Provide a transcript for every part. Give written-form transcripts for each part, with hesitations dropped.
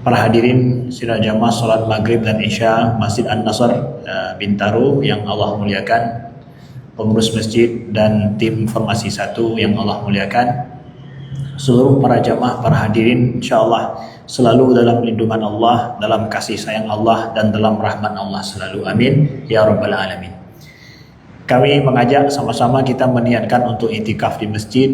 Para hadirin sidang jamaah salat maghrib dan isya Masjid An-Nasr Bintaro yang Allah muliakan, pengurus masjid dan tim formasi 1 yang Allah muliakan, seluruh para jamaah, para hadirin insyaallah selalu dalam lindungan Allah, dalam kasih sayang Allah dan dalam rahmat Allah selalu, amin ya rabbal alamin. Kami mengajak sama-sama kita meniatkan untuk iktikaf di masjid.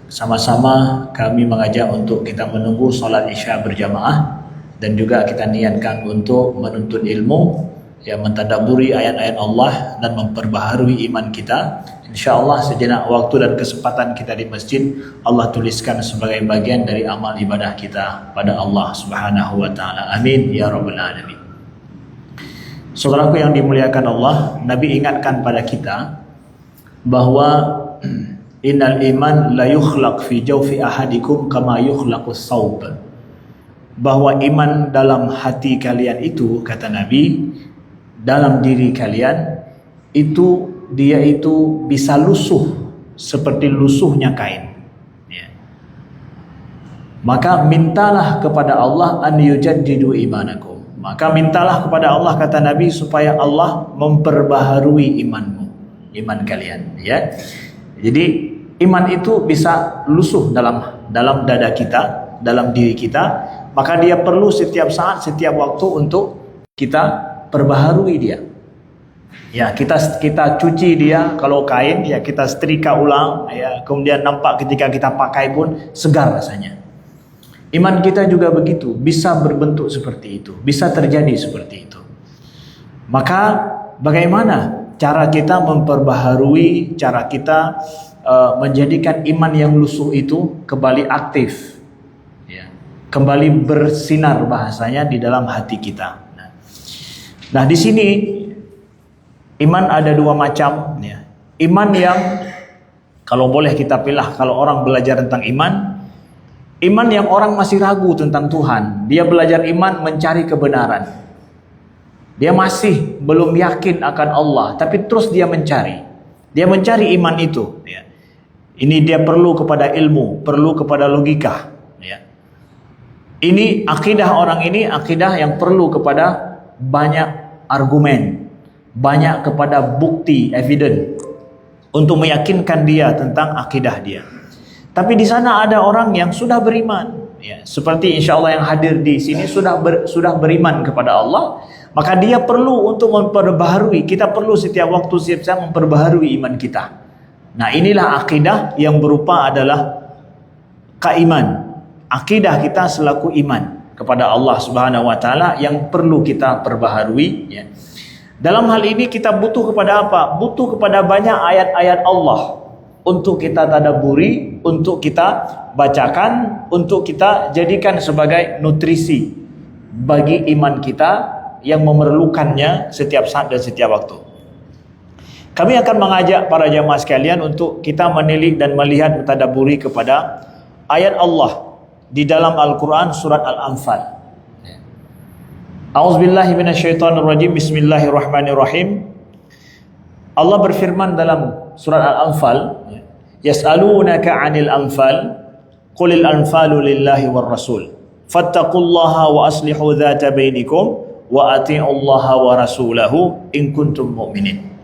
Sama-sama kami mengajak untuk kita menunggu salat isya berjamaah, dan juga kita niatkan untuk menuntut ilmu, ya, mentadabburi ayat-ayat Allah dan memperbaharui iman kita. InsyaAllah sejenak waktu dan kesempatan kita di masjid Allah tuliskan sebagai bagian dari amal ibadah kita pada Allah Subhanahu wa taala. Amin ya rabbal alamin. Saudaraku yang dimuliakan Allah, Nabi ingatkan pada kita bahwa innal iman la yukhlaq fi jawfi ahadikum kama yukhlaqus saub. Bahwa iman dalam hati kalian itu, kata Nabi, dalam diri kalian itu, dia itu bisa lusuh seperti lusuhnya kain, ya. Maka mintalah kepada Allah an yujaddidu imanakum. Maka mintalah kepada Allah, kata Nabi, supaya Allah memperbaharui imanmu, iman kalian, ya. Jadi iman itu bisa lusuh dalam dada kita, dalam diri kita. Maka dia perlu setiap saat, setiap waktu untuk kita perbaharui dia. Ya, kita cuci dia, kalau kain ya kita setrika ulang, ya, kemudian nampak ketika kita pakai pun segar rasanya. Iman kita juga begitu, bisa berbentuk seperti itu, bisa terjadi seperti itu. Maka bagaimana cara kita memperbaharui, cara kita menjadikan iman yang lusuh itu kembali aktif, kembali bersinar bahasanya di dalam hati kita. Nah, di sini iman ada dua macam, ya. Iman yang kalau boleh kita pilih, kalau orang belajar tentang iman yang orang masih ragu tentang Tuhan, dia belajar iman mencari kebenaran. Dia masih belum yakin akan Allah, tapi terus dia mencari. Dia mencari iman itu, ya. Ini dia perlu kepada ilmu, perlu kepada logika, ya. Ini akidah orang ini, akidah yang perlu kepada banyak argumen, banyak kepada bukti, evidence untuk meyakinkan dia tentang akidah dia. Tapi di sana ada orang yang sudah beriman, ya, seperti insyaallah yang hadir di sini sudah beriman kepada Allah, maka dia perlu untuk memperbaharui. Kita perlu setiap waktu, setiap saat memperbaharui iman kita. Nah, inilah akidah yang berupa adalah keiman. Akidah kita selaku iman kepada Allah Subhanahu wa taala yang perlu kita perbaharui, ya. Dalam hal ini kita butuh kepada apa? Butuh kepada banyak ayat-ayat Allah untuk kita tadabburi, untuk kita bacakan, untuk kita jadikan sebagai nutrisi bagi iman kita yang memerlukannya setiap saat dan setiap waktu. Kami akan mengajak para jamaah sekalian untuk kita menilik dan melihat, mentadabburi kepada ayat Allah di dalam Al-Quran surat Al-Anfal. A'udzubillahi minasyaitonirrajim. Bismillahirrahmanirrahim. Allah berfirman dalam surat Al-Anfal, yas'alunaka 'anil anfal qulil anfalu lillahi war rasul fattaqullaha wa aslihu dzata bainikum wa ati'ullaha wa rasulahu in kuntum mu'minin.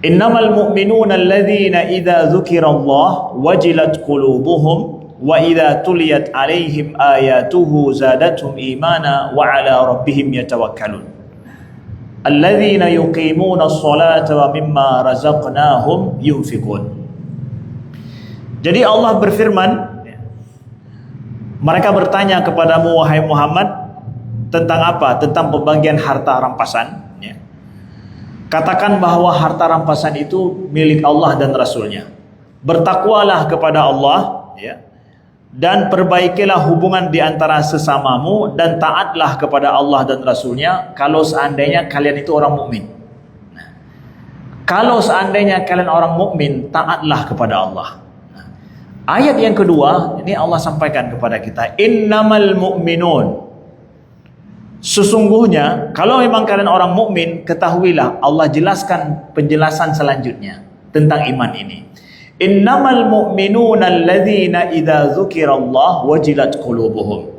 Innamal mu'minuna alladzina idza dzukirallahu wajilat qulubuhum wa idza tuliyat alaihim ayatuhu zadatuhum imana wa ala rabbihim yatawakkalun alladzina yuqimuna as-salata wa mimma razaqnahum yunfiqun. Jadi Allah berfirman, mereka bertanya kepadamu wahai Muhammad tentang apa? Tentang pembagian harta rampasan, ya. Katakan bahwa harta rampasan itu milik Allah dan Rasulnya. Bertakwalah kepada Allah, ya, dan perbaikilah hubungan di antara sesamamu dan taatlah kepada Allah dan Rasulnya kalau seandainya kalian itu orang mukmin. Nah, kalau seandainya kalian orang mukmin, taatlah kepada Allah. Nah, ayat yang kedua ini Allah sampaikan kepada kita, innamal mu'minun. Sesungguhnya kalau memang kalian orang mukmin, ketahuilah Allah jelaskan penjelasan selanjutnya tentang iman ini. Innamal mu'minuna alladzina idza dzukirallah wajilat qulubuhum.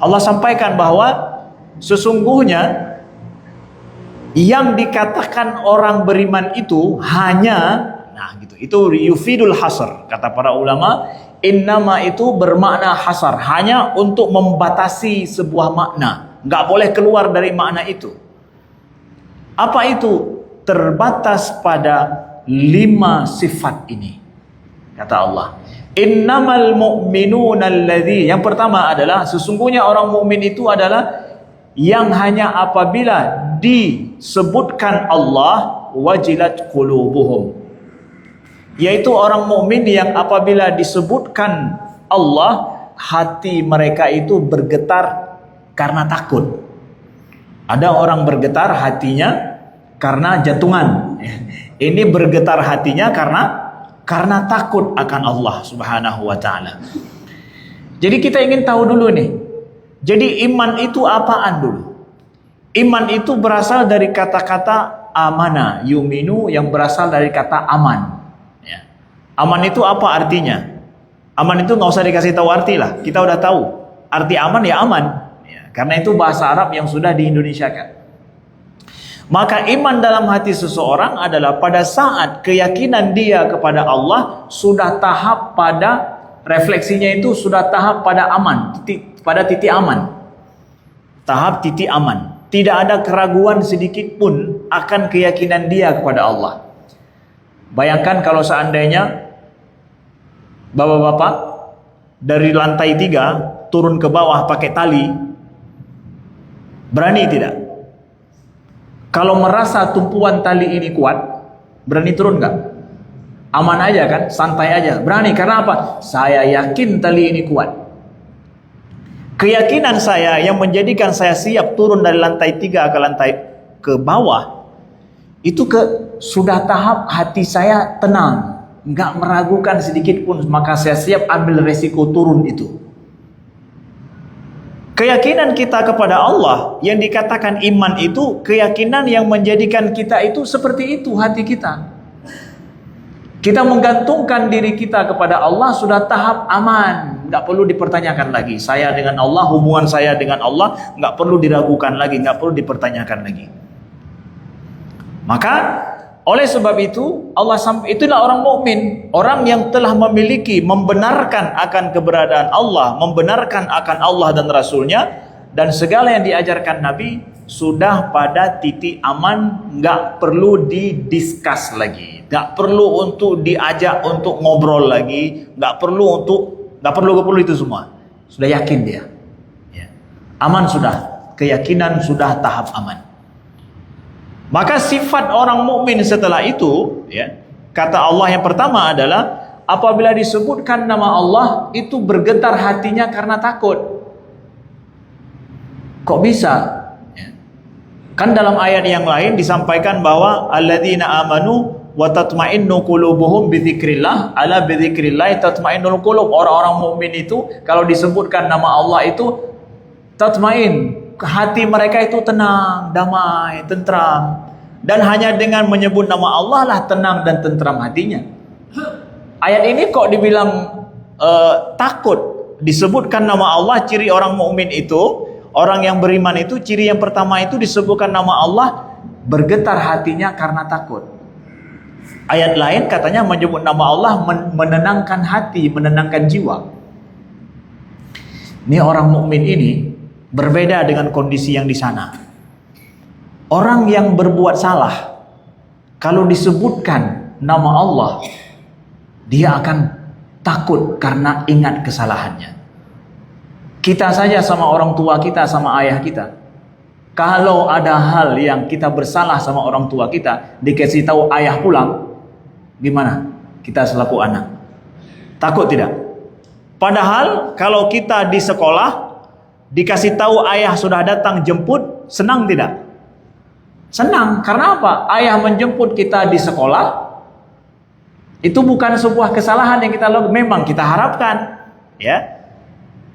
Allah sampaikan bahwa sesungguhnya yang dikatakan orang beriman itu hanya, nah gitu, itu yufidul hasr, kata para ulama. Innama itu bermakna hasar, hanya untuk membatasi sebuah makna, nggak boleh keluar dari makna itu. Apa itu? Terbatas pada 5 sifat ini, kata Allah. Innamal mu'minuna alladzi, yang pertama adalah sesungguhnya orang mukmin itu adalah yang hanya apabila disebutkan Allah wajilat qulubuhum, yaitu orang mukmin yang apabila disebutkan Allah hati mereka itu bergetar karena takut. Ada orang bergetar hatinya karena jantungan, ini bergetar hatinya karena takut akan Allah Subhanahu wa taala. Jadi kita ingin tahu dulu nih, jadi iman itu apaan dulu? Iman itu berasal dari kata-kata amana, yuminu, yang berasal dari kata aman. Ya. Aman itu apa artinya? Aman itu nggak usah dikasih tahu arti lah, kita udah tahu. Arti aman ya aman, ya, karena itu bahasa Arab yang sudah diindonesiakan. Maka iman dalam hati seseorang adalah pada saat keyakinan dia kepada Allah sudah tahap pada refleksinya itu sudah tahap pada aman, pada titik aman. Tahap titik aman. Tidak ada keraguan sedikit pun akan keyakinan dia kepada Allah. Bayangkan kalau seandainya bapak-bapak dari lantai 3 turun ke bawah pakai tali, berani tidak? Kalau merasa tumpuan tali ini kuat, berani turun nggak? Aman aja kan, santai aja. Berani karena apa? Saya yakin tali ini kuat. Keyakinan saya yang menjadikan saya siap turun dari lantai 3 ke lantai ke bawah, itu sudah tahap hati saya tenang, nggak meragukan sedikit pun, maka saya siap ambil resiko turun itu. Keyakinan kita kepada Allah yang dikatakan iman itu keyakinan yang menjadikan kita itu seperti itu hati kita. Kita menggantungkan diri kita kepada Allah sudah tahap aman, nggak perlu dipertanyakan lagi. Saya dengan Allah, hubungan saya dengan Allah nggak perlu diragukan lagi, nggak perlu dipertanyakan lagi. Maka oleh sebab itu Allah itulah orang mukmin, orang yang telah memiliki, membenarkan akan keberadaan Allah, membenarkan akan Allah dan Rasulnya, dan segala yang diajarkan Nabi sudah pada titik aman, nggak perlu didiskus lagi, nggak perlu untuk diajak untuk ngobrol lagi, nggak perlu itu semua, sudah yakin dia, ya. Aman sudah, keyakinan sudah tahap aman. Maka sifat orang mukmin setelah itu, ya, kata Allah yang pertama adalah apabila disebutkan nama Allah itu bergetar hatinya karena takut. Kok bisa? Ya. Kan dalam ayat yang lain disampaikan bahwa alladzina amanu wa tatma'innu qulubuhum bidzikrillah, ala bidzikrillah tatma'innul qulub. Orang-orang mukmin itu kalau disebutkan nama Allah itu tatma'in, hati mereka itu tenang, damai, tentram. Dan hanya dengan menyebut nama Allah lah tenang dan tentram hatinya. Ayat ini kok dibilang takut? Disebutkan nama Allah, ciri orang mukmin itu, orang yang beriman itu, ciri yang pertama itu disebutkan nama Allah, bergetar hatinya karena takut. Ayat lain katanya menyebut nama Allah menenangkan hati, menenangkan jiwa. Ini orang mukmin ini berbeda dengan kondisi yang di sana. Orang yang berbuat salah, kalau disebutkan nama Allah, dia akan takut karena ingat kesalahannya. Kita saja sama orang tua kita, sama ayah kita, kalau ada hal yang kita bersalah sama orang tua kita, dikasih tahu ayah pulang, gimana kita selaku anak? Takut tidak? Padahal kalau kita di sekolah dikasih tahu ayah sudah datang jemput, senang tidak? Senang. Karena apa? Ayah menjemput kita di sekolah itu bukan sebuah kesalahan yang kita lakukan, memang kita harapkan, ya.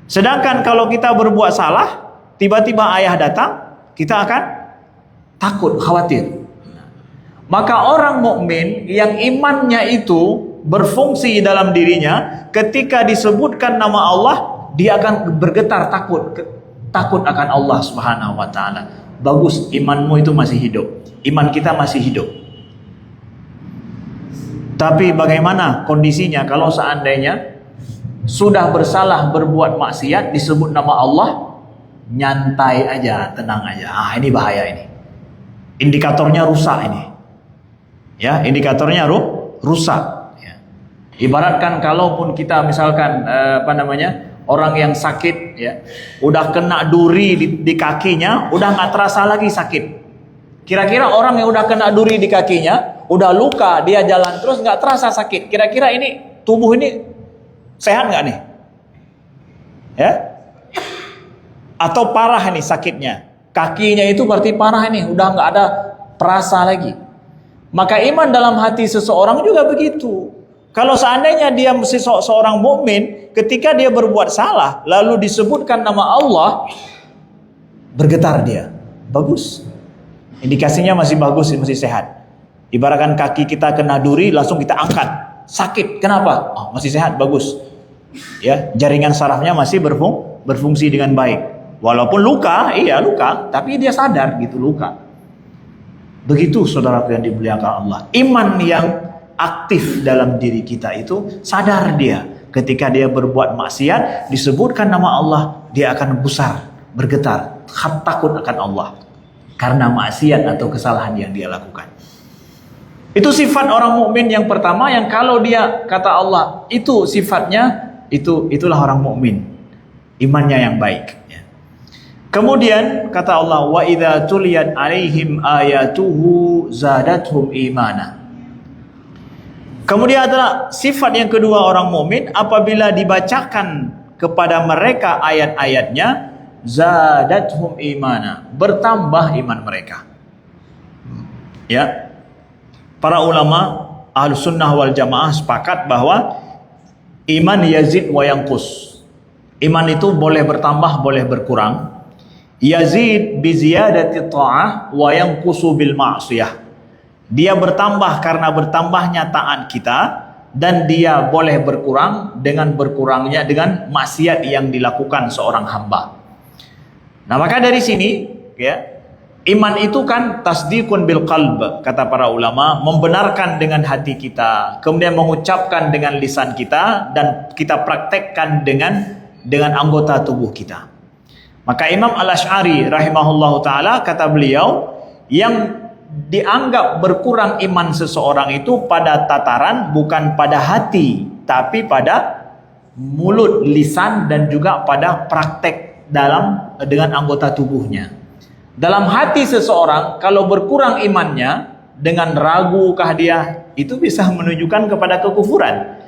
Sedangkan kalau kita berbuat salah, tiba-tiba ayah datang, kita akan takut, khawatir. Maka orang mukmin yang imannya itu berfungsi dalam dirinya, ketika disebutkan nama Allah, dia akan bergetar takut. takut akan Allah Subhanahu wa taala. Bagus, imanmu itu masih hidup. Iman kita masih hidup. Tapi bagaimana kondisinya kalau seandainya sudah bersalah berbuat maksiat disebut nama Allah, nyantai aja, tenang aja. Ini bahaya ini. Indikatornya rusak ini. Ya, indikatornya rusak. Ya. Ibaratkan kalaupun kita misalkan orang yang sakit, ya, udah kena duri di kakinya, udah nggak terasa lagi sakit. Kira-kira orang yang udah kena duri di kakinya, udah luka, dia jalan terus nggak terasa sakit. Kira-kira ini tubuh ini sehat nggak nih? Ya? Atau parah nih sakitnya? Kakinya itu berarti parah nih, udah nggak ada perasa lagi. Maka iman dalam hati seseorang juga begitu. Kalau seandainya dia mesti seorang mukmin, ketika dia berbuat salah, lalu disebutkan nama Allah, bergetar dia. Bagus. Indikasinya masih bagus, masih sehat. Ibaratkan kaki kita kena duri, langsung kita angkat. Sakit, kenapa? Masih sehat, bagus. Ya, jaringan sarafnya masih berfungsi dengan baik. Walaupun luka, iya luka, tapi dia sadar gitu luka. Begitu saudaraku yang dimuliakan Allah. Iman yang aktif dalam diri kita itu sadar dia ketika dia berbuat maksiat disebutkan nama Allah, dia akan gusar, bergetar, takut akan Allah karena maksiat atau kesalahan yang dia lakukan. Itu sifat orang mukmin yang pertama, yang kalau dia kata Allah itu sifatnya, itulah orang mukmin, imannya yang baik. Kemudian kata Allah, wa idza tuliyat alaihim ayatuhu zadatuhum imana. Kemudian adalah sifat yang kedua orang mukmin, apabila dibacakan kepada mereka ayat-ayatnya, zadatuhum imana, bertambah iman mereka. Ya. Para ulama Ahlus Sunnah wal Jamaah sepakat bahwa iman yazid wa yanqus. Iman itu boleh bertambah, boleh berkurang. Yazid bi ziyadati ta'ah wa yanqusu bil ma'siyah. Dia bertambah karena bertambahnya taat kita, dan dia boleh berkurang dengan berkurangnya dengan maksiat yang dilakukan seorang hamba. Nah, maka dari sini ya, iman itu kan tasdiqun bil qalb, kata para ulama, membenarkan dengan hati kita, kemudian mengucapkan dengan lisan kita, dan kita praktekkan dengan anggota tubuh kita. Maka Imam Al-Asy'ari rahimahullahu taala kata beliau, yang dianggap berkurang iman seseorang itu pada tataran bukan pada hati, tapi pada mulut, lisan, dan juga pada praktek dengan anggota tubuhnya. Dalam hati seseorang kalau berkurang imannya, dengan ragukah dia, itu bisa menunjukkan kepada kekufuran.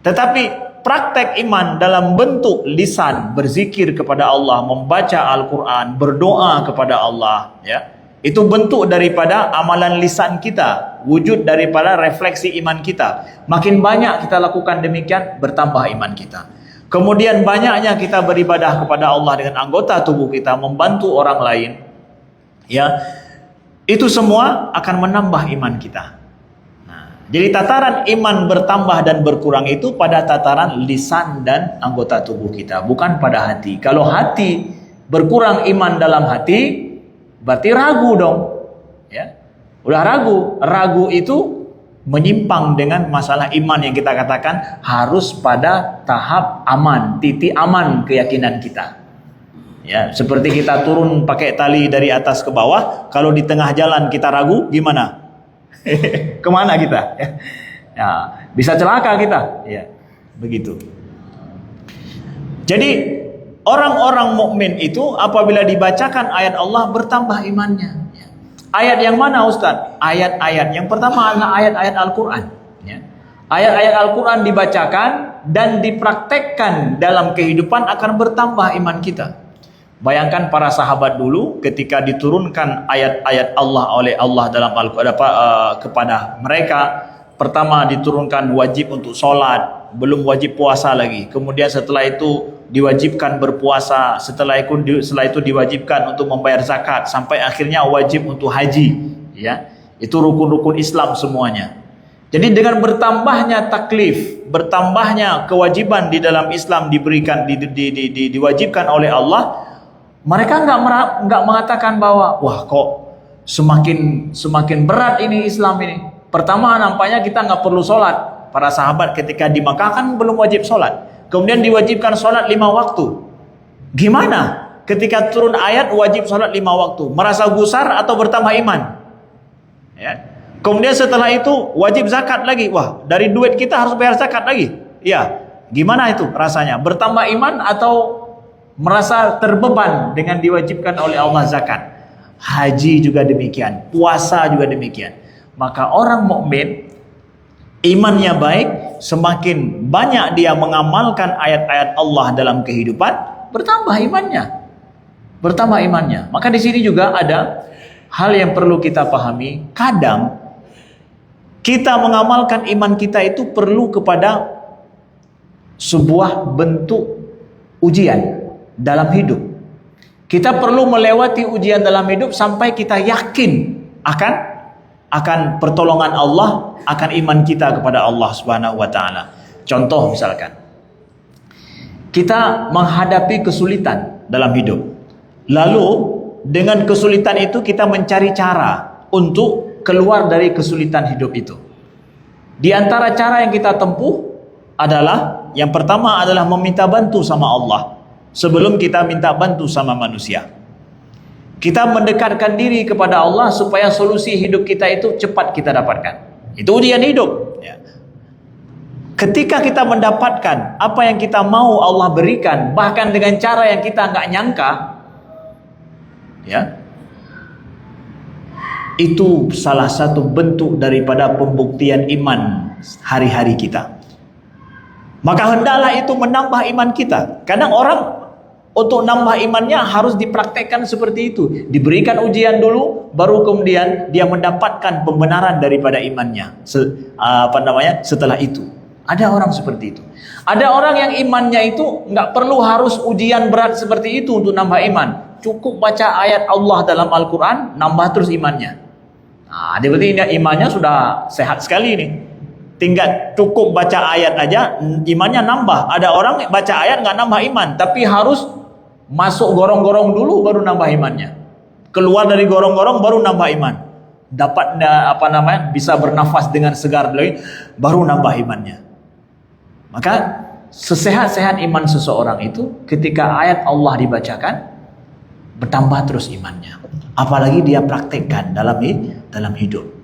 Tetapi praktek iman dalam bentuk lisan, berzikir kepada Allah, membaca Al-Quran, berdoa kepada Allah, ya, itu bentuk daripada amalan lisan kita, wujud daripada refleksi iman kita. Makin banyak kita lakukan demikian, bertambah iman kita. Kemudian banyaknya kita beribadah kepada Allah dengan anggota tubuh kita, membantu orang lain, ya, itu semua akan menambah iman kita. Jadi tataran iman bertambah dan berkurang itu pada tataran lisan dan anggota tubuh kita, bukan pada hati. Kalau hati berkurang iman dalam hati, berarti ragu dong. Ya. Udah ragu. Ragu itu menyimpang dengan masalah iman yang kita katakan harus pada tahap aman, titik aman keyakinan kita. Ya, seperti kita turun pakai tali dari atas ke bawah, kalau di tengah jalan kita ragu, gimana? Kemana kita? Ya, bisa celaka kita. Ya, begitu. Jadi orang-orang mukmin itu apabila dibacakan ayat Allah bertambah imannya. Ya. Ayat yang mana Ustaz? Ayat-ayat yang pertama adalah ayat-ayat Al-Quran. Ya. Ayat-ayat Al-Quran dibacakan dan dipraktekkan dalam kehidupan akan bertambah iman kita. Bayangkan para sahabat dulu ketika diturunkan ayat-ayat Allah oleh Allah dalam Al-Quran kepada mereka, pertama diturunkan wajib untuk sholat, belum wajib puasa lagi. Kemudian setelah itu diwajibkan berpuasa, setelah itu diwajibkan untuk membayar zakat, sampai akhirnya wajib untuk haji. Ya, itu rukun-rukun Islam semuanya. Jadi dengan bertambahnya taklif, bertambahnya kewajiban di dalam Islam diberikan, diwajibkan oleh Allah, Mereka nggak mengatakan bahwa wah kok semakin berat ini Islam ini. Pertama nampaknya kita nggak perlu sholat. Para sahabat ketika di Makkah kan belum wajib sholat. Kemudian diwajibkan sholat 5 waktu. Gimana? Ketika turun ayat wajib sholat 5 waktu. Merasa gusar atau bertambah iman? Ya. Kemudian setelah itu wajib zakat lagi. Wah, dari duit kita harus bayar zakat lagi. Ya, gimana itu rasanya? Bertambah iman atau merasa terbeban dengan diwajibkan oleh Allah zakat? Haji juga demikian, puasa juga demikian. Maka orang mukmin imannya baik, semakin banyak dia mengamalkan ayat-ayat Allah dalam kehidupan, bertambah imannya. Bertambah imannya. Maka di sini juga ada hal yang perlu kita pahami. Kadang kita mengamalkan iman kita itu perlu kepada sebuah bentuk ujian dalam hidup. Kita perlu melewati ujian dalam hidup sampai kita yakin akan pertolongan Allah, akan iman kita kepada Allah Subhanahu wa taala. Contoh misalkan, kita menghadapi kesulitan dalam hidup. Lalu dengan kesulitan itu kita mencari cara untuk keluar dari kesulitan hidup itu. Di antara cara yang kita tempuh adalah, yang pertama adalah meminta bantu sama Allah sebelum kita minta bantu sama manusia. Kita mendekatkan diri kepada Allah supaya solusi hidup kita itu cepat kita dapatkan. Itu ujian hidup. Ya. Ketika kita mendapatkan apa yang kita mau Allah berikan, bahkan dengan cara yang kita nggak nyangka, ya, itu salah satu bentuk daripada pembuktian iman hari-hari kita. Maka hendaklah itu menambah iman kita. Kadang orang untuk nambah imannya harus dipraktekkan seperti itu. Diberikan ujian dulu, baru kemudian dia mendapatkan pembenaran daripada imannya. Setelah itu. Ada orang seperti itu. Ada orang yang imannya itu nggak perlu harus ujian berat seperti itu untuk nambah iman. Cukup baca ayat Allah dalam Al-Quran, nambah terus imannya. Nah, berarti imannya sudah sehat sekali nih. Tinggal cukup baca ayat aja, imannya nambah. Ada orang baca ayat nggak nambah iman, tapi harus masuk gorong-gorong dulu baru nambah imannya. Keluar dari gorong-gorong baru nambah iman. Dapat bisa bernafas dengan segar lagi, baru nambah imannya. Maka sesehat-sehat iman seseorang itu ketika ayat Allah dibacakan, bertambah terus imannya. Apalagi dia praktekkan dalam hidup.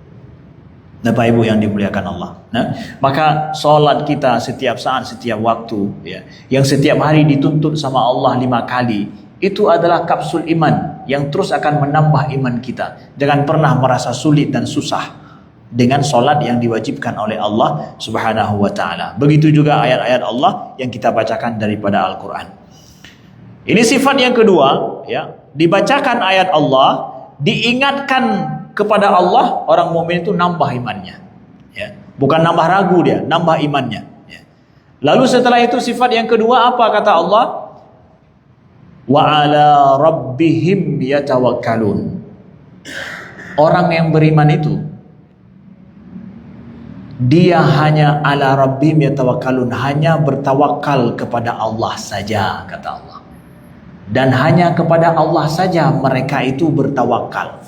Bapak Ibu yang dimuliakan Allah. Nah, maka sholat kita setiap saat, setiap waktu, ya, yang setiap hari dituntut sama Allah 5 kali, itu adalah kapsul iman yang terus akan menambah iman kita. Jangan pernah merasa sulit dan susah dengan sholat yang diwajibkan oleh Allah Subhanahu wa taala. Begitu juga ayat-ayat Allah yang kita bacakan daripada Al-Quran. Ini sifat yang kedua, ya, dibacakan ayat Allah, diingatkan kepada Allah, orang mukmin itu nambah imannya, ya. Bukan nambah ragu dia, nambah imannya, ya. Lalu setelah itu sifat yang kedua apa kata Allah? Wa ala rabbihim yatawakkalun. Orang yang beriman itu dia hanya ala rabbihim yatawakkalun, hanya bertawakal kepada Allah saja, kata Allah. Dan hanya kepada Allah saja mereka itu bertawakal.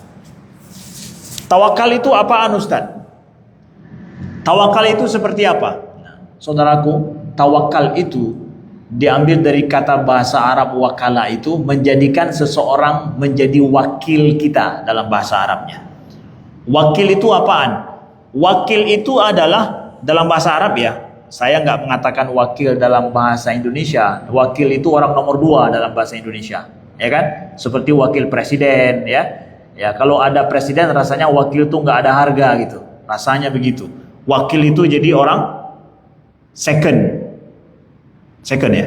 Tawakal itu apaan Ustaz? Tawakal itu seperti apa? Nah, saudaraku, tawakal itu diambil dari kata bahasa Arab wakala, itu menjadikan seseorang menjadi wakil kita dalam bahasa Arabnya. Wakil itu apaan? Wakil itu adalah dalam bahasa Arab, ya. Saya nggak mengatakan wakil dalam bahasa Indonesia. Wakil itu orang nomor 2 dalam bahasa Indonesia, ya kan? Seperti wakil presiden, ya. Ya, kalau ada presiden rasanya wakil itu nggak ada harga gitu. Rasanya begitu. Wakil itu jadi orang second. Second, ya.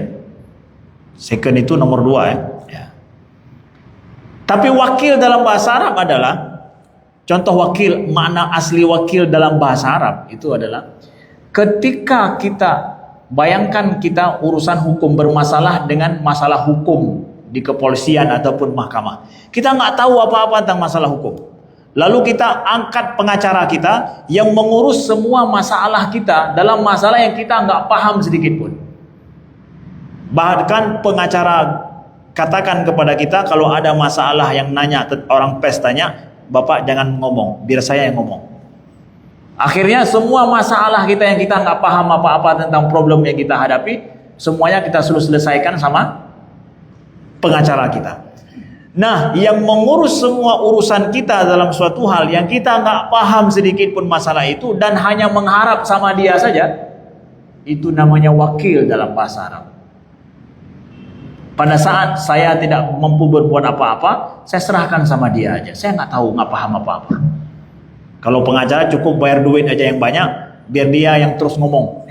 Second itu nomor 2, ya. Ya. Tapi wakil dalam bahasa Arab adalah, contoh wakil, makna asli wakil dalam bahasa Arab itu adalah ketika kita bayangkan kita urusan hukum bermasalah dengan masalah hukum di kepolisian ataupun mahkamah. Kita nggak tahu apa-apa tentang masalah hukum. Lalu kita angkat pengacara kita yang mengurus semua masalah kita dalam masalah yang kita nggak paham sedikit pun. Bahkan pengacara katakan kepada kita kalau ada masalah yang nanya, orang pes tanya, Bapak jangan ngomong, biar saya yang ngomong. Akhirnya semua masalah kita yang kita nggak paham apa-apa tentang problem yang kita hadapi, semuanya kita suruh selesaikan sama pengacara kita. Nah, yang mengurus semua urusan kita dalam suatu hal yang kita nggak paham sedikit pun masalah itu dan hanya mengharap sama dia saja, itu namanya wakil dalam bahasa Arab. Pada saat saya tidak mampu berbuat apa-apa, saya serahkan sama dia aja. Saya nggak tahu, nggak paham apa-apa. Kalau pengacara cukup bayar duit aja yang banyak, biar dia yang terus ngomong,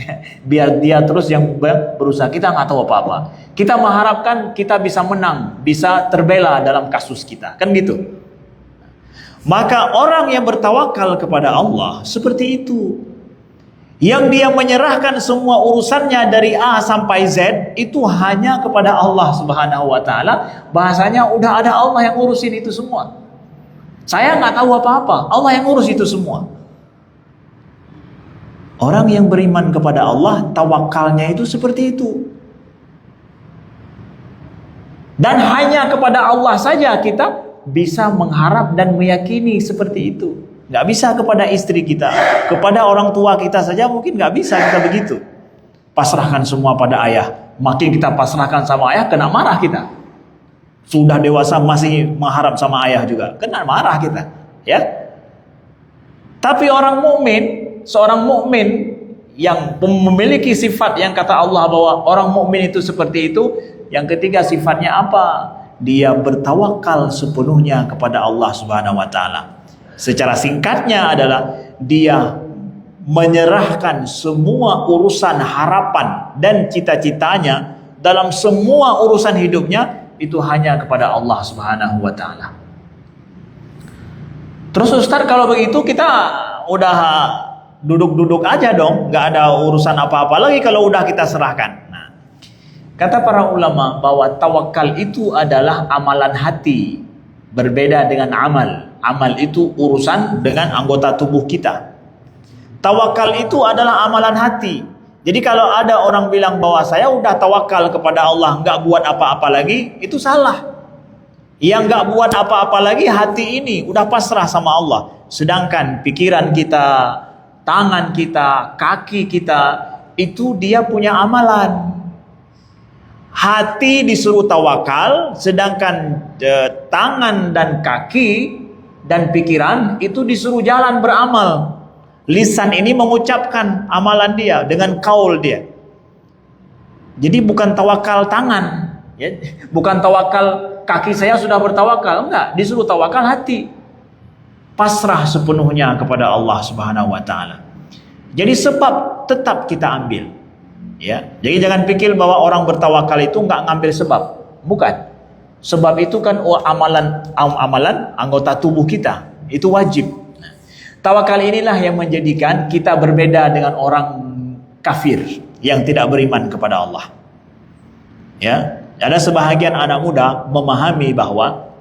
biar dia terus yang berusaha. Kita nggak tahu apa-apa. Kita mengharapkan kita bisa menang, bisa terbela dalam kasus kita, kan gitu. Maka orang yang bertawakal kepada Allah seperti itu, yang dia menyerahkan semua urusannya dari A sampai Z itu hanya kepada Allah Subhanahu wa taala. Bahasanya udah ada Allah yang ngurusin itu semua. Saya nggak tahu apa-apa, Allah yang ngurus itu semua. Orang yang beriman kepada Allah, tawakalnya itu seperti itu. Dan hanya kepada Allah saja kita bisa mengharap dan meyakini seperti itu. Nggak bisa kepada istri kita, kepada orang tua kita saja mungkin nggak bisa kita begitu. Pasrahkan semua pada ayah. Makin kita pasrahkan sama ayah, kena marah kita. Sudah dewasa masih mengharap sama ayah juga, kena marah kita, ya. Tapi orang mukmin, seorang mukmin yang memiliki sifat yang kata Allah bahwa orang mukmin itu seperti itu. Yang ketiga sifatnya apa? Dia bertawakal sepenuhnya kepada Allah Subhanahu wa taala. Secara singkatnya adalah dia menyerahkan semua urusan harapan dan cita-citanya dalam semua urusan hidupnya itu hanya kepada Allah Subhanahu wa taala. Terus Ustaz, kalau begitu kita udah duduk-duduk aja dong, nggak ada urusan apa-apa lagi kalau udah kita serahkan. Nah, kata para ulama bahwa tawakal itu adalah amalan hati, berbeda dengan amal. Amal itu urusan dengan anggota tubuh kita. Tawakal itu adalah amalan hati. Jadi kalau ada orang bilang bahwa saya udah tawakal kepada Allah, nggak buat apa-apa lagi, itu salah. Yang nggak buat apa-apa lagi hati ini udah pasrah sama Allah. Sedangkan pikiran kita, tangan kita, kaki kita itu dia punya amalan. Hati disuruh tawakal, sedangkan tangan dan kaki dan pikiran itu disuruh jalan beramal. Lisan ini mengucapkan amalan dia dengan kaul dia. Jadi bukan tawakal tangan, ya. Bukan tawakal kaki saya sudah bertawakal, enggak, disuruh tawakal hati. Pasrah sepenuhnya kepada Allah Subhanahu wa taala. Jadi sebab tetap kita ambil. Ya, jadi jangan pikir bahwa orang bertawakal itu nggak ngambil sebab, bukan. Sebab itu kan amalan anggota tubuh kita, itu wajib. Tawakal inilah yang menjadikan kita berbeda dengan orang kafir yang tidak beriman kepada Allah. Ya, ada sebahagian anak muda memahami bahwa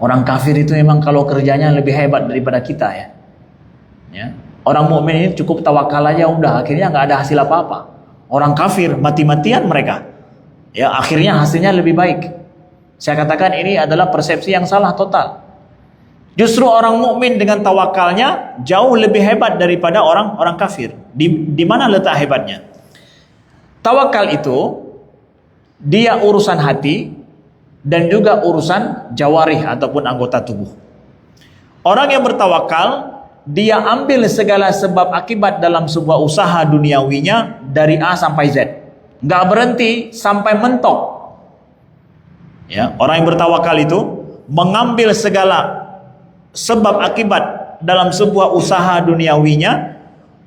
orang kafir itu memang kalau kerjanya lebih hebat daripada kita, ya. Ya, orang mukmin ini cukup tawakal aja udah, akhirnya nggak ada hasil apa-apa. Orang kafir mati-matian mereka, ya akhirnya hasilnya lebih baik. Saya katakan ini adalah persepsi yang salah total. Justru orang mukmin dengan tawakalnya jauh lebih hebat daripada orang kafir. Di mana letak hebatnya? Tawakal itu dia urusan hati dan juga urusan jawarih ataupun anggota tubuh. Orang yang bertawakal dia ambil segala sebab akibat dalam sebuah usaha duniawinya dari A sampai Z. Nggak berhenti sampai mentok. Ya, orang yang bertawakal itu mengambil segala sebab akibat dalam sebuah usaha duniawinya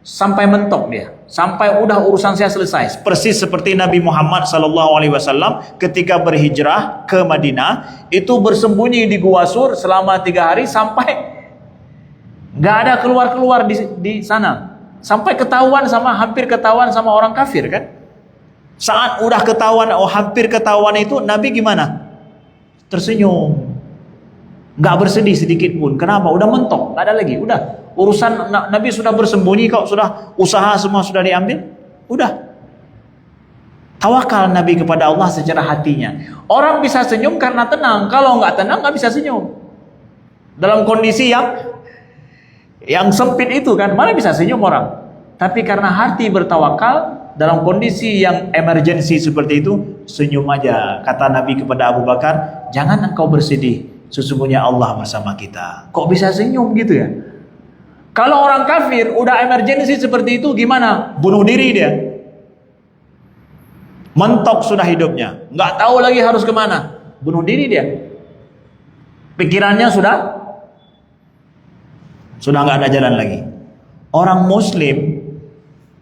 sampai mentok dia. Sampai udah urusan saya selesai. Persis seperti Nabi Muhammad SAW ketika berhijrah ke Madinah, itu bersembunyi di Gua Sur selama 3 hari sampai nggak ada keluar-keluar di sana, sampai hampir ketahuan sama orang kafir kan. Saat udah ketahuan, hampir ketahuan itu Nabi gimana? Tersenyum, nggak bersedih sedikit pun. Kenapa? Udah mentok, nggak ada lagi. Udah urusan Nabi sudah bersembunyi, kok sudah usaha semua sudah diambil, udah. Tawakal Nabi kepada Allah secara hatinya. Orang bisa senyum karena tenang. Kalau nggak tenang nggak bisa senyum. Dalam kondisi yang sempit itu kan, mana bisa senyum orang. Tapi karena hati bertawakal, dalam kondisi yang emergensi seperti itu, senyum aja. Kata Nabi kepada Abu Bakar, jangan engkau bersedih, sesungguhnya Allah bersama kita. Kok bisa senyum gitu ya? Kalau orang kafir udah emergensi seperti itu gimana? Bunuh diri dia. Mentok sudah hidupnya, nggak tahu lagi harus kemana. Bunuh diri dia. Pikirannya sudah nggak ada jalan lagi. Orang Muslim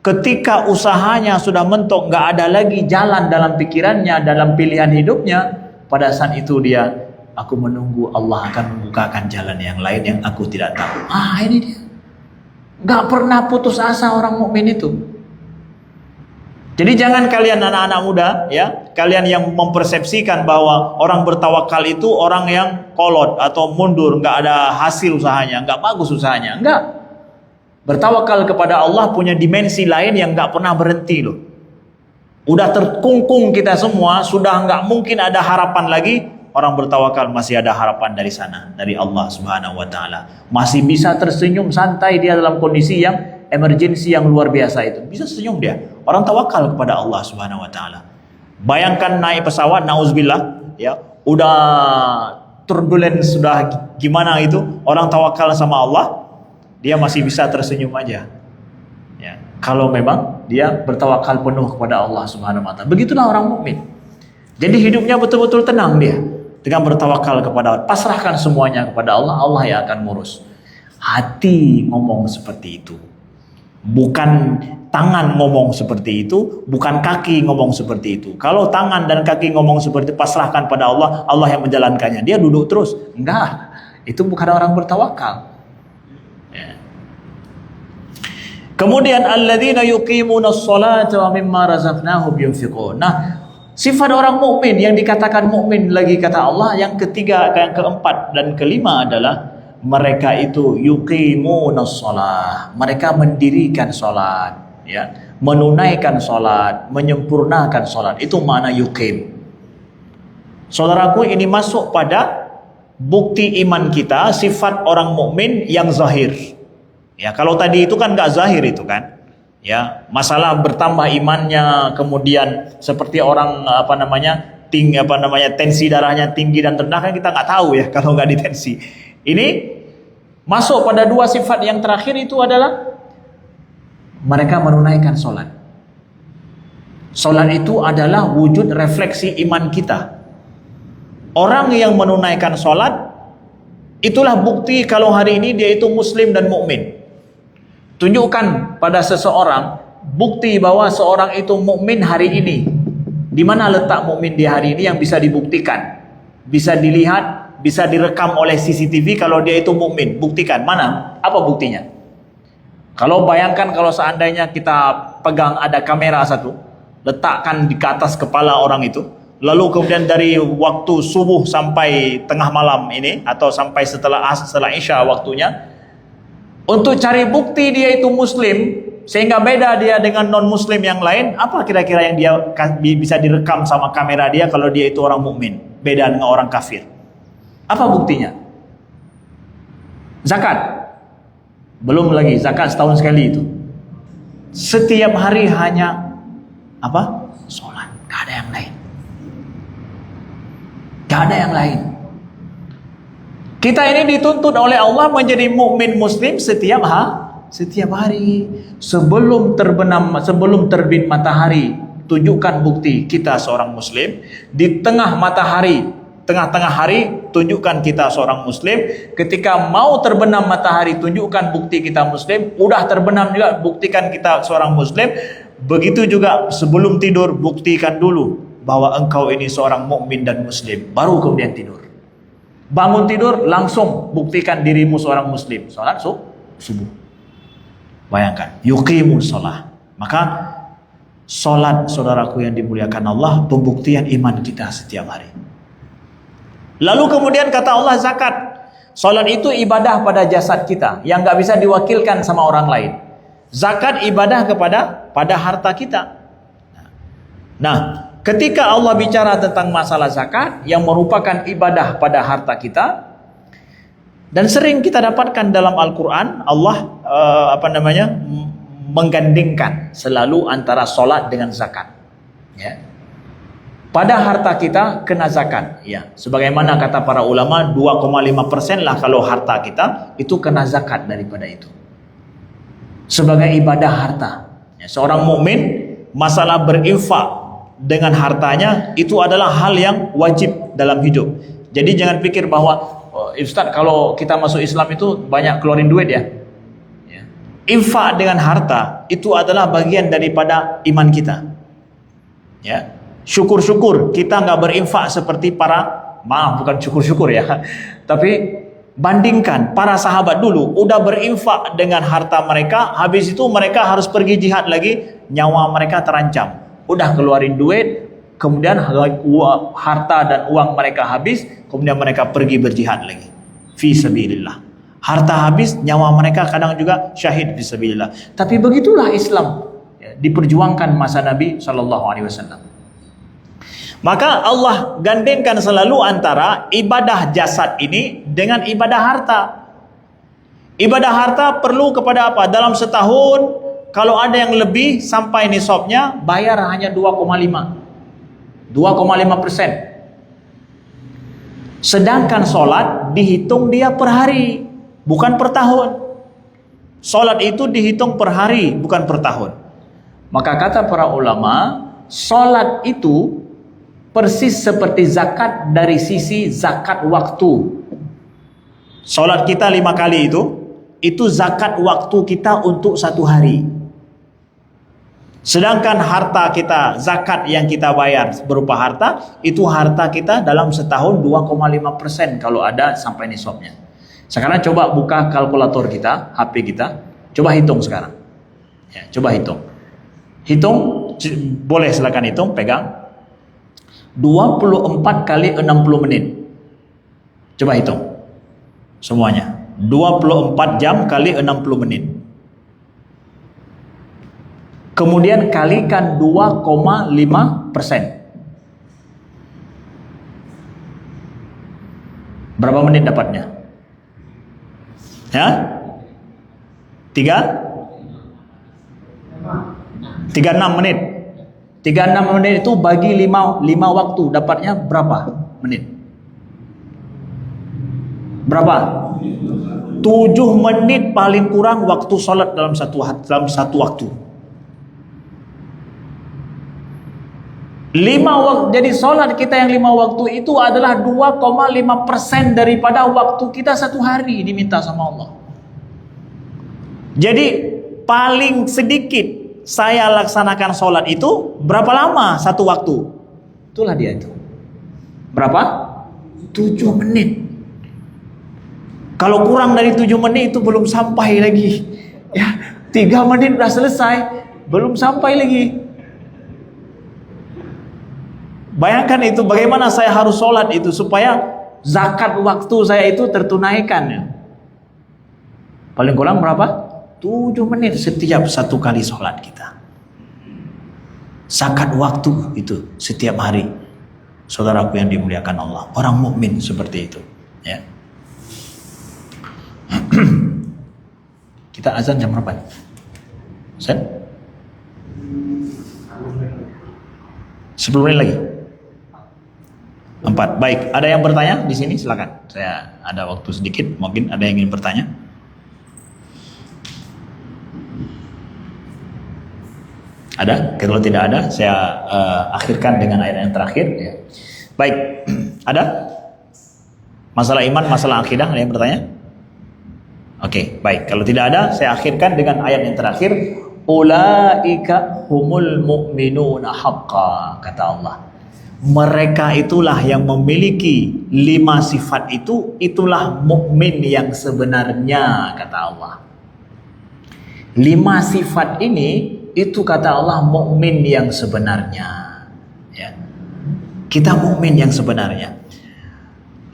ketika usahanya sudah mentok, nggak ada lagi jalan dalam pikirannya, dalam pilihan hidupnya, pada saat itu dia, aku menunggu Allah akan membukakan jalan yang lain yang aku tidak tahu. Ini dia. Nggak pernah putus asa orang mukmin itu. Jadi jangan kalian anak-anak muda, ya, kalian yang mempersepsikan bahwa orang bertawakal itu orang yang kolot atau mundur, nggak ada hasil usahanya, nggak bagus usahanya, enggak. Bertawakal kepada Allah punya dimensi lain yang nggak pernah berhenti loh. Udah terkungkung kita semua, sudah nggak mungkin ada harapan lagi. Orang bertawakal masih ada harapan dari sana, dari Allah Subhanahu Wa Taala. Masih bisa tersenyum santai dia dalam kondisi yang emergensi yang luar biasa itu. Bisa senyum dia. Orang tawakal kepada Allah Subhanahu Wa Taala. Bayangkan naik pesawat, nauzubillah, ya, udah turbulence, sudah gimana itu, orang tawakal sama Allah, dia masih bisa tersenyum aja. Ya, kalau memang dia bertawakal penuh kepada Allah Subhanahu Wa Taala. Begitulah orang mukmin. Jadi hidupnya betul-betul tenang dia dengan bertawakal kepada Allah. Pasrahkan semuanya kepada Allah, Allah yang akan ngurus. Hati ngomong seperti itu. Bukan tangan ngomong seperti itu, bukan kaki ngomong seperti itu. Kalau tangan dan kaki ngomong seperti itu, pasrahkan pada Allah, Allah yang menjalankannya. Dia duduk terus. Enggak, itu bukan orang bertawakal. Ya. Kemudian alladzina yuqimunas sholata wa mimma razaqnahum yunfiqun. Nah, sifat orang mukmin yang dikatakan mukmin lagi kata Allah, yang ketiga, yang keempat dan kelima adalah mereka itu yuqimunas shalah, mereka mendirikan salat, ya, menunaikan salat, menyempurnakan salat. Itu makna yuqim. Saudaraku, ini masuk pada bukti iman kita, sifat orang mukmin yang zahir. Ya, kalau tadi itu kan enggak zahir itu kan. Ya, masalah bertambah imannya, kemudian seperti orang tensi darahnya tinggi dan rendah kan kita nggak tahu ya kalau nggak ditensi. Ini masuk pada dua sifat yang terakhir, itu adalah mereka menunaikan sholat. Sholat itu adalah wujud refleksi iman kita. Orang yang menunaikan sholat, itulah bukti kalau hari ini dia itu muslim dan mukmin. Tunjukkan pada seseorang bukti bahwa seorang itu mukmin hari ini. Di mana letak mukmin di hari ini yang bisa dibuktikan? Bisa dilihat, bisa direkam oleh CCTV kalau dia itu mukmin. Buktikan, mana? Apa buktinya? Kalau bayangkan kalau seandainya kita pegang ada kamera satu, letakkan di atas kepala orang itu, lalu kemudian dari waktu subuh sampai tengah malam ini, atau sampai setelah Isya waktunya, untuk cari bukti dia itu muslim, sehingga beda dia dengan non-muslim yang lain, apa kira-kira yang dia bisa direkam sama kamera dia kalau dia itu orang mukmin, beda dengan orang kafir? Apa buktinya? Zakat. Belum lagi, zakat setahun sekali itu. Setiap hari hanya apa? Sholat. Gak ada yang lain. Gak ada yang lain. Kita ini dituntut oleh Allah menjadi mukmin muslim setiap hari. Sebelum terbit matahari, tunjukkan bukti kita seorang muslim. Di tengah-tengah hari, tunjukkan kita seorang muslim. Ketika mau terbenam matahari, tunjukkan bukti kita muslim. Udah terbenam juga, buktikan kita seorang muslim. Begitu juga sebelum tidur, buktikan dulu bahwa engkau ini seorang mukmin dan muslim, baru kemudian tidur. Bangun tidur, langsung buktikan dirimu seorang muslim. Salat subuh. Bayangkan, yuqimus shalah. Maka salat, saudaraku yang dimuliakan Allah, pembuktian iman kita setiap hari. Lalu kemudian kata Allah, zakat. Salat itu ibadah pada jasad kita yang nggak bisa diwakilkan sama orang lain. Zakat ibadah pada harta kita. Nah, ketika Allah bicara tentang masalah zakat yang merupakan ibadah pada harta kita, dan sering kita dapatkan dalam Al-Quran, Allah menggandingkan selalu antara solat dengan zakat. Ya. Pada harta kita kena zakat. Ya. Sebagaimana kata para ulama, 2,5% lah kalau harta kita itu kena zakat daripada itu. Sebagai ibadah harta. Ya. Seorang mukmin masalah berinfak dengan hartanya itu adalah hal yang wajib dalam hidup. Jadi jangan pikir bahwa Ustaz, kalau kita masuk Islam itu banyak keluarin duit ya. Infak dengan harta itu adalah bagian daripada iman kita. Ya, syukur-syukur kita nggak berinfak seperti bukan syukur-syukur ya. Tapi bandingkan para sahabat dulu udah berinfak dengan harta mereka, habis itu mereka harus pergi jihad lagi, nyawa mereka terancam. Udah keluarin duit, kemudian harta dan uang mereka habis, kemudian mereka pergi berjihad lagi. Fi sabilillah. Harta habis, nyawa mereka kadang juga syahid fi sabilillah. Tapi begitulah Islam diperjuangkan masa Nabi SAW. Maka Allah gandengkan selalu antara ibadah jasad ini dengan ibadah harta. Ibadah harta perlu kepada apa? Dalam setahun, kalau ada yang lebih sampai nisabnya, bayar hanya 2,5%. Sedangkan solat dihitung dia per hari, bukan per tahun. Solat itu dihitung per hari, bukan per tahun. Maka kata para ulama, solat itu persis seperti zakat dari sisi zakat waktu. Solat kita 5 kali itu zakat waktu kita untuk 1 hari. Sedangkan harta kita, zakat yang kita bayar berupa harta, itu harta kita dalam setahun 2,5% kalau ada sampai nisabnya. Sekarang coba buka kalkulator kita, HP kita, coba hitung sekarang. Ya, coba hitung. Hitung, boleh silakan hitung, pegang. 24 kali 60 menit. Coba hitung. Semuanya. 24 jam kali 60 menit. Kemudian kalikan 2,5%. Berapa menit dapatnya? Ya? 36 menit. 36 menit itu bagi 5 waktu dapatnya berapa menit? Berapa? 7 menit paling kurang waktu sholat dalam satu waktu. 5 waktu, jadi sholat kita yang 5 waktu itu adalah 2,5% daripada waktu kita 1 hari diminta sama Allah. Jadi paling sedikit saya laksanakan sholat itu berapa lama 1 waktu? Itulah dia itu. Berapa? 7 menit. Kalau kurang dari 7 menit itu belum sampai lagi. Ya, 3 menit sudah selesai, belum sampai lagi. Bayangkan itu bagaimana saya harus sholat itu supaya zakat waktu saya itu tertunaikan ya. Paling kurang berapa? 7 menit setiap 1 kali sholat kita. Zakat waktu itu setiap hari. Saudaraku yang dimuliakan Allah, orang mukmin seperti itu ya. Kita azan jam berapa? Azan? 10 menit lagi. 4. Baik, ada yang bertanya di sini? Silakan. Saya ada waktu sedikit, mungkin ada yang ingin bertanya. Ada? Kalau tidak ada, saya akhirkan dengan ayat yang terakhir. Ya. Baik, ada? Masalah iman, masalah akidah, ada yang bertanya? Oke, baik. Kalau tidak ada, saya akhirkan dengan ayat yang terakhir. Ulaika humul mu'minuna haqqa, kata Allah. Mereka itulah yang memiliki 5 sifat itu, itulah mukmin yang sebenarnya, kata Allah. 5 sifat ini, itu kata Allah mukmin yang sebenarnya. Ya. Kita mukmin yang sebenarnya.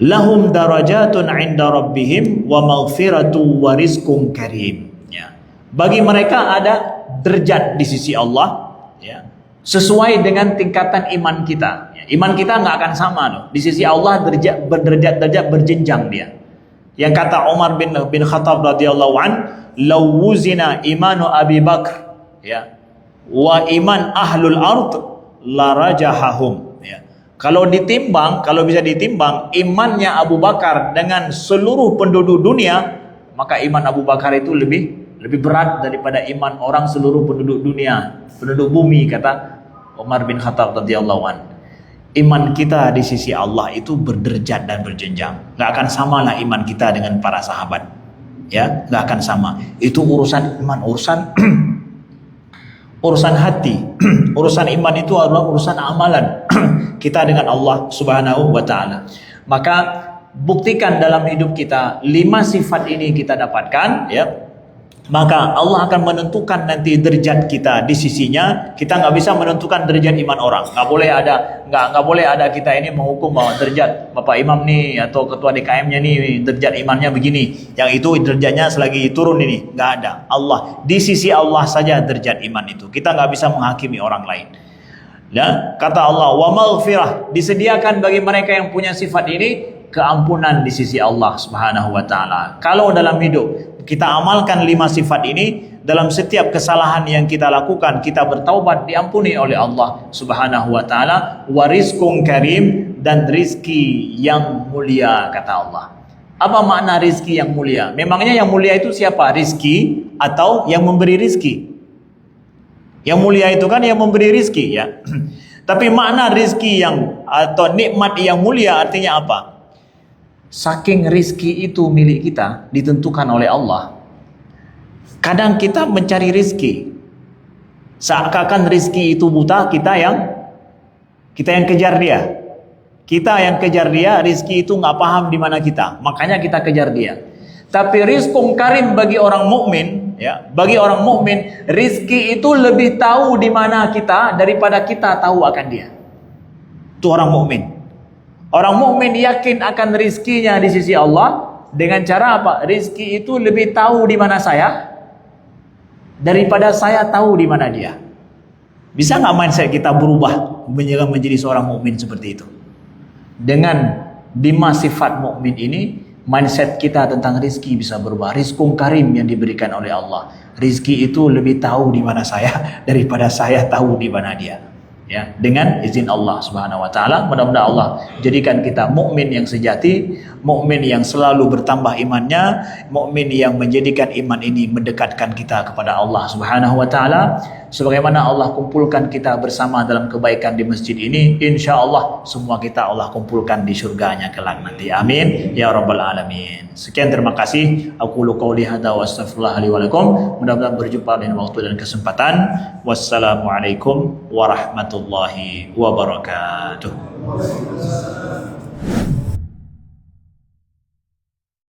Lahum darajatun 'inda rabbihim wa maghfiratu wa rizqun karim. Ya. Bagi mereka ada derajat di sisi Allah, ya. sesuai dengan tingkatan iman kita. Iman kita nggak akan sama loh. Di sisi Allah derajat berjenjang dia. Yang kata Umar bin Khattab radhiyallahu an, "Law wuzina imanu Abi Bakr ya wa iman ahlul ard la rajahahum." Ya. Kalau bisa ditimbang imannya Abu Bakar dengan seluruh penduduk dunia, maka iman Abu Bakar itu lebih berat daripada iman orang seluruh penduduk dunia, penduduk bumi, kata Umar bin Khattab radhiyallahu an. Iman kita di sisi Allah itu berderajat dan berjenjang. Gak akan samalah iman kita dengan para sahabat. Ya, gak akan sama. Itu urusan iman, urusan hati. Urusan iman itu adalah urusan amalan kita dengan Allah Subhanahu wa taala. Maka buktikan dalam hidup kita 5 sifat ini kita dapatkan, ya. Maka Allah akan menentukan nanti derajat kita di sisinya. Kita nggak bisa menentukan derajat iman orang. Nggak boleh ada kita ini menghukum bahwa derajat Bapak Imam nih atau ketua DKM-nya nih derajat imannya begini. Yang itu derajatnya selagi turun ini. Nggak ada. Allah, di sisi Allah saja derajat iman itu. Kita nggak bisa menghakimi orang lain. Ya, kata Allah, wa maghfirah, disediakan bagi mereka yang punya sifat ini keampunan di sisi Allah Subhanahu wa taala. Kalau dalam hidup kita amalkan 5 sifat ini, dalam setiap kesalahan yang kita lakukan kita bertaubat, diampuni oleh Allah Subhanahu wa taala. Wa rizqun karim, dan rizki yang mulia, kata Allah. Apa makna rizki yang mulia? Memangnya yang mulia itu siapa? Rizki atau yang memberi rizki? Yang mulia itu kan yang memberi rizki, ya. Tapi makna rizki atau nikmat yang mulia artinya apa? Saking rizki itu milik kita, ditentukan oleh Allah. Kadang kita mencari rizki, seakan-akan rizki itu buta, kita yang kejar dia. Kita yang kejar dia, rizki itu nggak paham di mana kita, makanya kita kejar dia. Tapi rizqun karim bagi orang mukmin, ya, bagi orang mukmin, rizki itu lebih tahu di mana kita daripada kita tahu akan dia. Itu orang mukmin. Orang mukmin yakin akan rizkinya di sisi Allah dengan cara apa? Rizki itu lebih tahu di mana saya daripada saya tahu di mana dia. Bisa nggak mindset kita berubah menjadi seorang mukmin seperti itu? Dengan 5 sifat mukmin ini, mindset kita tentang rizki bisa berubah. Rizqun karim yang diberikan oleh Allah. Rizki itu lebih tahu di mana saya daripada saya tahu di mana dia. Ya, dengan izin Allah Subhanahu wa taala, mudah-mudahan Allah jadikan kita mukmin yang sejati, mukmin yang selalu bertambah imannya, mukmin yang menjadikan iman ini mendekatkan kita kepada Allah Subhanahu wa taala. Sebagaimana Allah kumpulkan kita bersama dalam kebaikan di masjid ini, insyaallah semua kita Allah kumpulkan di surganya kelak nanti. Amin ya rabbal alamin. Sekian, terima kasih. Aku qouli hadza wa astaghfirullah li wa lakum. Mudah-mudahan berjumpa lain waktu dan kesempatan. Wassalamualaikum warahmatullahi wabarakatuh.